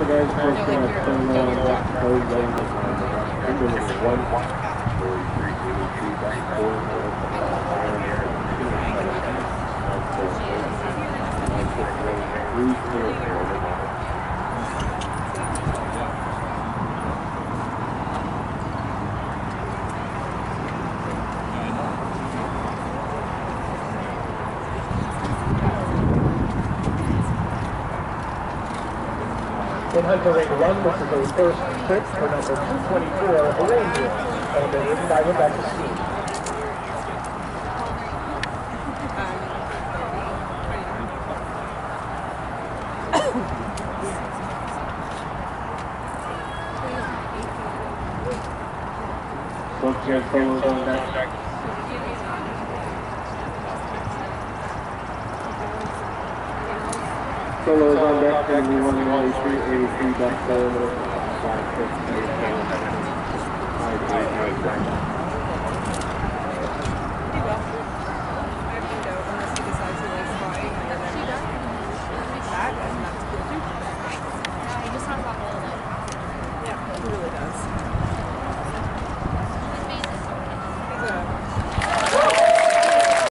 guys supposed to turn around back code lane. In Hunter Ring 1, this is a first trip for number 224, Arrangement, eliminated by Rebecca Steve. Both guys solos on deck. Solos on deck, and we want to 83 back solo. Yeah, he really does.